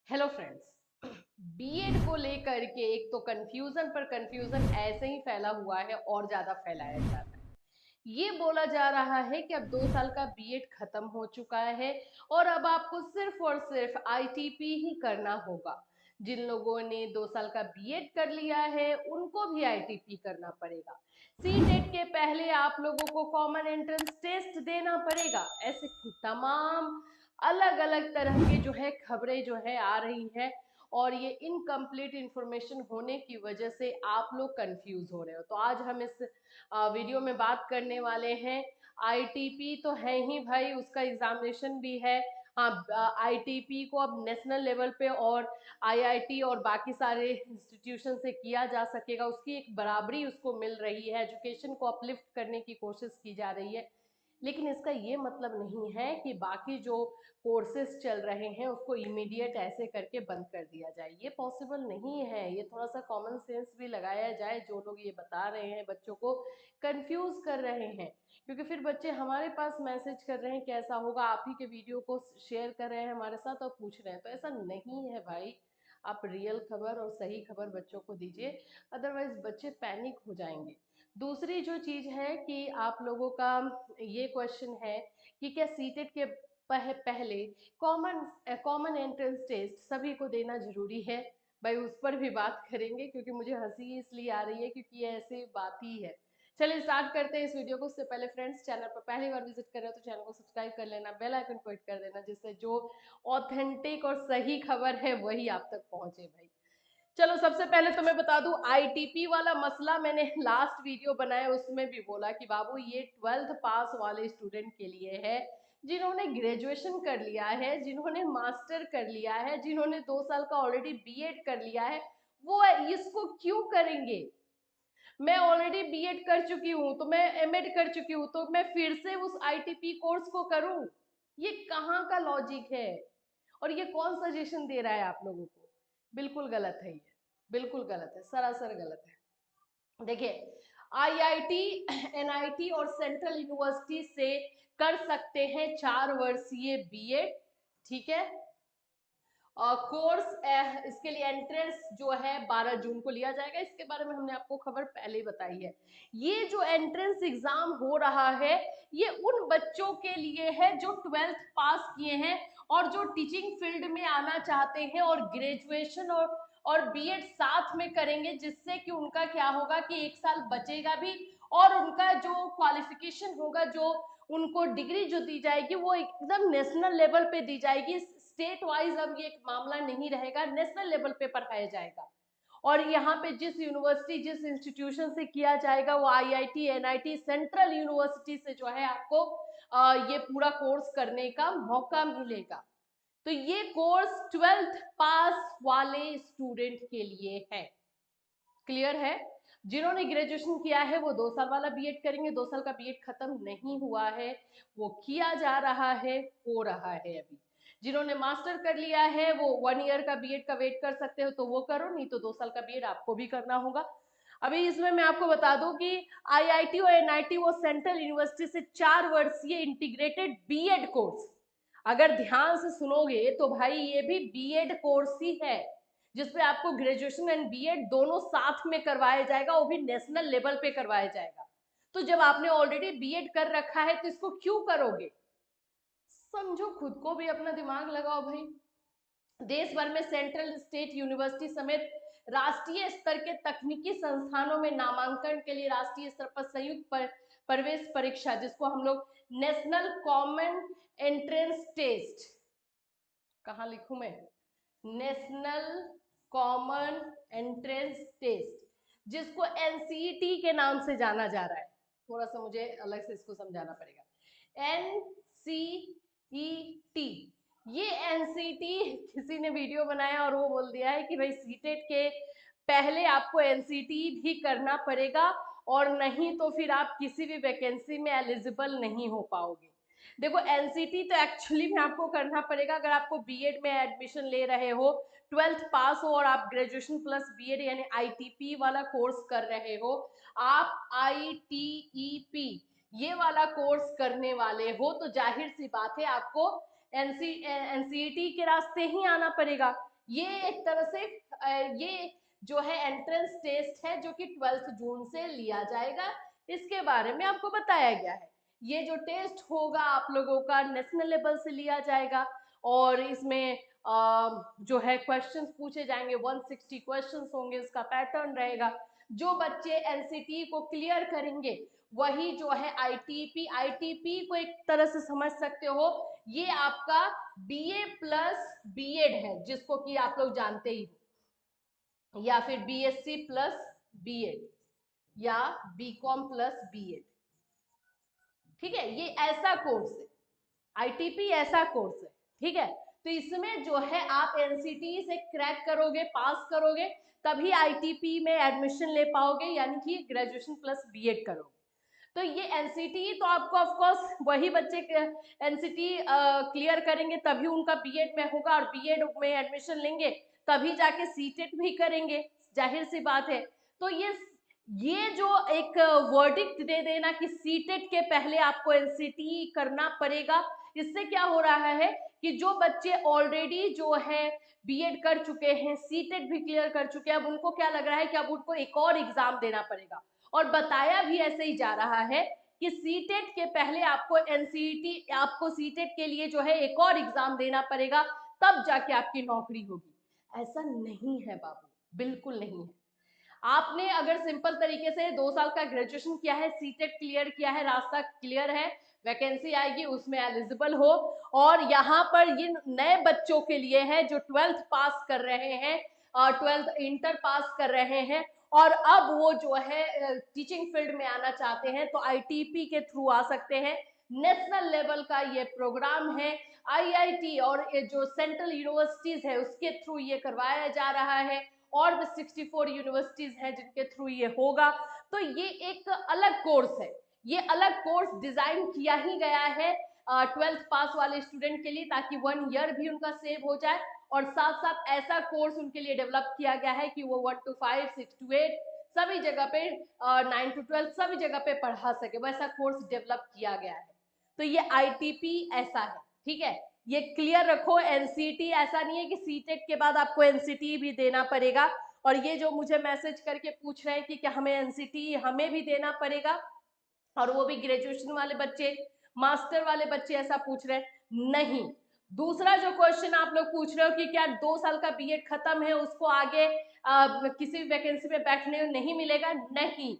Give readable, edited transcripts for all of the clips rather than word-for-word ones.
Hello friends. BEd को लेकर के एक तो कंफ्यूजन पर कंफ्यूजन ऐसे ही फैला हुआ है और ज्यादा फैलाया जा रहा है। ये बोला जा रहा है कि अब 2 साल का बीएड खत्म हो चुका है और अब आपको सिर्फ और सिर्फ आईटीपी ही करना होगा। जिन लोगों ने 2 साल का बीएड कर लिया है उनको भी आईटीपी करना पड़ेगा। सीटेट के पहले आप लोगों को कॉमन एंट्रेंस टेस्ट देना पड़ेगा। ऐसे तमाम अलग अलग तरह के जो है खबरें जो है आ रही है और ये इनकम्प्लीट इंफॉर्मेशन होने की वजह से आप लोग कंफ्यूज हो रहे हो। तो आज हम इस वीडियो में बात करने वाले हैं। आईटीपी तो है ही भाई, उसका एग्जामिनेशन भी है। हाँ, आईटीपी को अब नेशनल लेवल पे और आईआईटी और बाकी सारे इंस्टीट्यूशन से किया जा सकेगा, उसकी एक बराबरी उसको मिल रही है। एजुकेशन को अपलिफ्ट करने की कोशिश की जा रही है। लेकिन इसका ये मतलब नहीं है कि बाकी जो कोर्सेज चल रहे हैं उसको इमीडिएट ऐसे करके बंद कर दिया जाए। ये पॉसिबल नहीं है। ये थोड़ा सा कॉमन सेंस भी लगाया जाए। जो लोग ये बता रहे हैं बच्चों को कंफ्यूज कर रहे हैं, क्योंकि फिर बच्चे हमारे पास मैसेज कर रहे हैं कैसा होगा, आप ही के वीडियो को शेयर कर रहे हैं हमारे साथ और पूछ रहे हैं। तो ऐसा नहीं है भाई। आप रियल खबर और सही खबर बच्चों को दीजिए, अदरवाइज बच्चे पैनिक हो जाएंगे। दूसरी जो चीज है कि आप लोगों का ये क्वेश्चन है कि क्या सीटेट के पहले कॉमन कॉमन एंट्रेंस टेस्ट सभी को देना जरूरी है। भाई उस पर भी बात करेंगे, क्योंकि मुझे हंसी इसलिए आ रही है क्योंकि ये ऐसी बात ही है। चलिए स्टार्ट करते हैं इस वीडियो को। उससे पहले फ्रेंड्स, चैनल पर पहली बार विजिट कर रहे हो तो चैनल को सब्सक्राइब कर लेना, बेल आइकन को हिट कर देना, जिससे जो ऑथेंटिक और सही खबर है वही आप तक पहुंचे भाई। चलो सबसे पहले तो मैं बता दूं, आईटीपी वाला मसला मैंने लास्ट वीडियो बनाया उसमें भी बोला कि बाबू ये 12th पास वाले स्टूडेंट के लिए है, जिन्होंने ग्रेजुएशन कर लिया है, जिन्होंने मास्टर कर लिया है, जिन्होंने 2 साल का ऑलरेडी बीएड कर लिया है। वो इसको क्यों करेंगे? मैं ऑलरेडी बीएड कर चुकी हूँ, तो मैं एमएड कर चुकी हूँ, तो मैं फिर से उस आईटीपी कोर्स को करूँ? ये कहाँ का लॉजिक है? और ये कौन सजेशन दे रहा है आप लोगों को? बिल्कुल गलत है ये। बिल्कुल गलत है, सरासर गलत है। देखिए, आईआईटी, एनआईटी और सेंट्रल यूनिवर्सिटी से कर सकते हैं 4 वर्षीय बीएड। ठीक है। कोर्स इसके लिए एंट्रेंस जो है 12 जून को लिया जाएगा। इसके बारे में हमने आपको खबर पहले ही बताई है। ये जो एंट्रेंस एग्जाम हो रहा है ये उन बच्चों के लिए है जो 12th पास किए हैं और जो टीचिंग फील्ड में आना चाहते हैं और ग्रेजुएशन और बीएड साथ में करेंगे, जिससे कि उनका क्या होगा कि 1 साल बचेगा भी और उनका जो क्वालिफिकेशन होगा, जो उनको डिग्री जो दी जाएगी वो एकदम नेशनल लेवल पे दी जाएगी। स्टेट वाइज अब ये एक मामला नहीं रहेगा, नेशनल लेवल पे पढ़ाया जाएगा। और यहाँ पे जिस यूनिवर्सिटी जिस इंस्टीट्यूशन से किया जाएगा वो आईआईटी, एनआईटी, सेंट्रल यूनिवर्सिटी से जो है आपको ये पूरा कोर्स करने का मौका मिलेगा। तो ये कोर्स 12th पास वाले स्टूडेंट के लिए है। क्लियर है? जिन्होंने ग्रेजुएशन किया है वो 2 साल वाला बीएड करेंगे। 2 साल का बीएड खत्म नहीं हुआ है, वो किया जा रहा है, हो रहा है अभी। जिन्होंने मास्टर कर लिया है वो 1 ईयर का बीएड का वेट कर सकते हो तो वो करो, नहीं तो 2 साल का बीएड आपको भी करना होगा। अभी इसमें मैं आपको बता दूं कि आईआईटी और एनआईटी वो सेंट्रल यूनिवर्सिटी से 4 वर्षीय इंटीग्रेटेड बीएड कोर्स, अगर ध्यान से सुनोगे तो भाई ये भी बीएड कोर्स ही है, जिसपे आपको ग्रेजुएशन एंड बीएड दोनों साथ में करवाया जाएगा, वो भी नेशनल लेवल पे करवाया जाएगा। तो जब आपने ऑलरेडी बीएड कर रखा है तो इसको क्यों करोगे? समझो, खुद को भी अपना दिमाग लगाओ भाई। देश भर में सेंट्रल स्टेट यूनिवर्सिटी समेत राष्ट्रीय स्तर के तकनीकी संस्थानों में नामांकन के लिए राष्ट्रीय स्तर पर संयुक्त प्रवेश परीक्षा, जिसको हम लोग नेशनल कॉमन एंट्रेंस टेस्ट, कहाँ लिखूं मैं, नेशनल कॉमन एंट्रेंस टेस्ट, जिसको एनसीईटी के नाम से जाना जा रहा है। थोड़ा सा मुझे अलग से इसको समझाना पड़ेगा। एनसीईटी, ये एनसीईटी, किसी ने वीडियो बनाया और वो बोल दिया है कि भाई सीटेट के पहले आपको एनसीईटी भी करना पड़ेगा और नहीं तो फिर आप किसी भी वैकेंसी में एलिजिबल नहीं हो पाओगे। देखो, एनसीटी तो एक्चुअली में आपको करना पड़ेगा अगर आपको बीएड में एडमिशन ले रहे हो, 12th पास हो और आप ग्रेजुएशन प्लस बीएड यानी आईटीपी वाला कोर्स कर रहे हो। आप आईटीईपी ये वाला कोर्स करने वाले हो तो जाहिर सी बात है आपको एनसीईटी के रास्ते ही आना पड़ेगा। ये एक तरह से ये जो है एंट्रेंस टेस्ट है जो कि 12 जून से लिया जाएगा, इसके बारे में आपको बताया गया है। ये जो टेस्ट होगा आप लोगों का नेशनल लेवल से लिया जाएगा और इसमें जो है क्वेश्चंस पूछे जाएंगे, 160 क्वेश्चंस होंगे, इसका पैटर्न रहेगा। जो बच्चे एनसीटी को क्लियर करेंगे वही जो है आईटीपी को एक तरह से समझ सकते हो, ये आपका बीए प्लस बीएड है जिसको कि आप लोग जानते ही हो, या फिर बीएससी प्लस बीएड या बीकॉम प्लस बीएड। ठीक है, ये ऐसा कोर्स है, आईटीपी ऐसा कोर्स है। ठीक है, तो इसमें जो है आप एनसीटी से क्रैक करोगे, पास करोगे, तभी आईटीपी में एडमिशन ले पाओगे, यानी कि ग्रेजुएशन प्लस बीएड करोगे। तो ये एनसीटी तो आपको ऑफ कोर्स वही बच्चे एनसीटी क्लियर करेंगे तभी उनका बीएड में होगा, और बीएड में एडमिशन लेंगे तभी जाके सीटेट भी करेंगे, जाहिर सी बात है। तो ये जो एक वर्डिक्ट दे देना कि सीटेट के पहले आपको एनसीटी करना पड़ेगा, इससे क्या हो रहा है कि जो बच्चे ऑलरेडी जो है बीएड कर चुके हैं, सीटेट भी क्लियर कर चुके हैं, अब उनको क्या लग रहा है कि अब उनको एक और एग्जाम देना पड़ेगा। और बताया भी ऐसे ही जा रहा है कि सीटेट के पहले आपको एनसीटी, आपको सीटेट के लिए जो है एक और एग्जाम देना पड़ेगा, तब जाके आपकी नौकरी होगी। ऐसा नहीं है बाबू, बिल्कुल नहीं है। आपने अगर सिंपल तरीके से 2 साल का ग्रेजुएशन किया है, सीटेट क्लियर किया है, रास्ता क्लियर है, वैकेंसी आएगी उसमें एलिजिबल हो, और यहाँ पर ये नए बच्चों के लिए है जो 12th पास कर रहे हैं, 12th इंटर पास कर रहे हैं और अब वो जो है टीचिंग फील्ड में आना चाहते हैं, तो आईटीपी के थ्रू आ सकते हैं। नेशनल लेवल का ये प्रोग्राम है, आईआईटी और ये जो सेंट्रल यूनिवर्सिटीज है उसके थ्रू ये करवाया जा रहा है, और भी 64 यूनिवर्सिटीज हैं जिनके थ्रू ये होगा। तो ये एक अलग कोर्स है, ये अलग कोर्स डिजाइन किया ही गया है 12th पास वाले स्टूडेंट के लिए, ताकि 1 ईयर भी उनका सेव हो जाए, और साथ साथ ऐसा कोर्स उनके लिए डेवलप किया गया है कि वो 1 to 5, 6 to 8 सभी जगह पे, 9 to 12 सभी जगह पे पढ़ा सके, वैसा कोर्स डेवलप किया गया है। तो ये आईटीपी ऐसा है। ठीक है, ये क्लियर रखो, एनसीटी ऐसा नहीं है कि सीटेट के बाद आपको एनसीटी भी देना पड़ेगा। और ये जो मुझे मैसेज करके पूछ रहे हैं कि क्या हमें एनसीटी हमें भी देना पड़ेगा, और वो भी ग्रेजुएशन वाले बच्चे, मास्टर वाले बच्चे ऐसा पूछ रहे हैं, नहीं। दूसरा जो क्वेश्चन आप लोग पूछ रहे हो कि क्या 2 साल का बीएड खत्म है उसको आगे किसी भी वैकेंसी में बैठने नहीं मिलेगा, नहीं।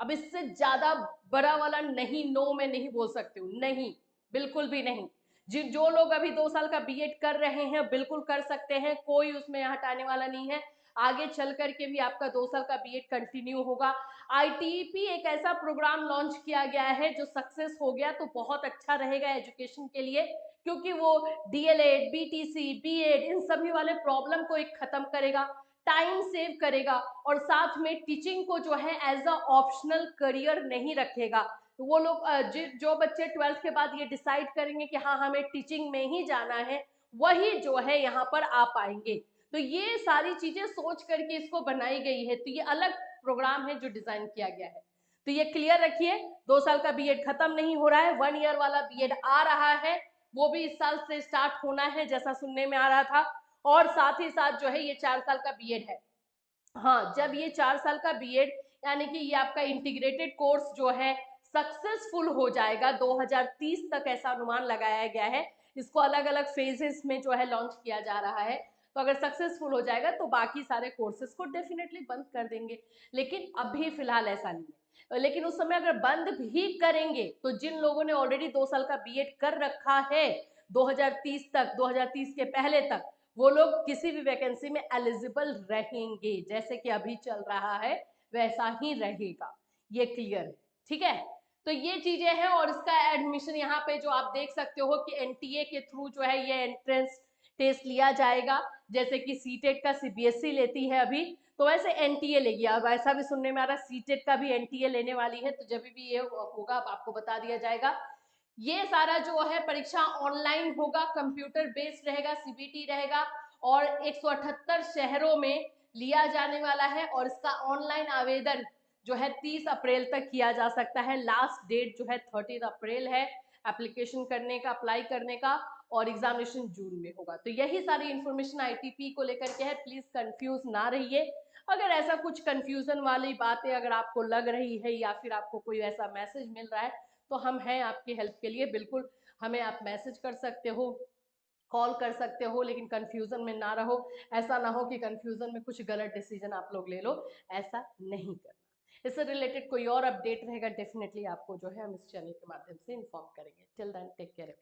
अब इससे ज्यादा बड़ा वाला नहीं, नो मैं नहीं बोल सकती हूँ, नहीं, बिल्कुल भी नहीं। जो लोग अभी 2 साल का बीएड कर रहे हैं बिल्कुल कर सकते हैं, कोई उसमें हटाने वाला नहीं है, आगे चल करके भी आपका 2 साल का बीएड कंटिन्यू होगा। आईटीपी एक ऐसा प्रोग्राम लॉन्च किया गया है जो सक्सेस हो गया तो बहुत अच्छा रहेगा एजुकेशन के लिए, क्योंकि वो डीएलएड, बीटीसी, बीएड इन सभी वाले प्रॉब्लम को एक खत्म करेगा, टाइम सेव करेगा, और साथ में टीचिंग को जो है एज अ ऑप्शनल करियर नहीं रखेगा। वो लोग जो बच्चे 12th के बाद ये डिसाइड करेंगे कि हाँ हमें टीचिंग में ही जाना है, वही जो है यहाँ पर आ पाएंगे। तो ये सारी चीजें सोच करके इसको बनाई गई है, तो ये अलग प्रोग्राम है जो डिजाइन किया गया है। तो ये क्लियर रखिए, 2 साल का बीएड खत्म नहीं हो रहा है, 1 ईयर वाला बीएड आ रहा है, वो भी इस साल से स्टार्ट होना है जैसा सुनने में आ रहा था, और साथ ही साथ जो है ये 4 साल का बीएड है। हाँ, जब ये 4 साल का बीएड यानी कि ये आपका इंटीग्रेटेड कोर्स जो है सक्सेसफुल हो जाएगा 2030 तक, ऐसा अनुमान लगाया गया है। इसको अलग अलग फेजेस में जो है लॉन्च किया जा रहा है, तो अगर सक्सेसफुल हो जाएगा तो बाकी सारे कोर्सेज को डेफिनेटली बंद कर देंगे, लेकिन अभी फिलहाल ऐसा नहीं है। लेकिन उस समय अगर बंद भी करेंगे तो जिन लोगों ने ऑलरेडी 2 साल का बीएड कर रखा है 2030 तक, 2030 के पहले तक, वो लोग किसी भी वैकेंसी में एलिजिबल रहेंगे, जैसे कि अभी चल रहा है वैसा ही रहेगा, ये क्लियर है। ठीक है, तो ये चीजें हैं, और इसका एडमिशन यहाँ पे जो आप देख सकते हो कि एनटीए के थ्रू जो है ये एंट्रेंस टेस्ट लिया जाएगा, जैसे कि सीटेट का सीबीएसई लेती है अभी, तो वैसे एनटीए लेगी। अब ऐसा भी सुनने में आ रहा है सीटेट का भी एनटीए लेने वाली है, तो जब भी ये होगा आपको बता दिया जाएगा। ये सारा जो है परीक्षा ऑनलाइन होगा, कंप्यूटर बेस्ड रहेगा, सीबीटी रहेगा, और 178 शहरों में लिया जाने वाला है, और इसका ऑनलाइन आवेदन जो है 30 अप्रैल तक किया जा सकता है। लास्ट डेट जो है 30 अप्रैल है एप्लीकेशन करने का, अप्लाई करने का, और एग्जामिनेशन जून में होगा। तो यही सारी इन्फॉर्मेशन आईटीपी को लेकर के है, प्लीज कंफ्यूज ना रहिए। अगर ऐसा कुछ कंफ्यूजन वाली बातें अगर आपको लग रही है या फिर आपको कोई ऐसा मैसेज मिल रहा है तो हम हैं आपकी हेल्प के लिए, बिल्कुल हमें आप मैसेज कर सकते हो, कॉल कर सकते हो, लेकिन कंफ्यूजन में ना रहो। ऐसा ना हो कि कंफ्यूजन में कुछ गलत डिसीजन आप लोग ले लो, ऐसा नहीं करना। इससे रिलेटेड कोई और अपडेट रहेगा डेफिनेटली आपको जो है हम इस चैनल के माध्यम से इन्फॉर्म करेंगे। Till then take care.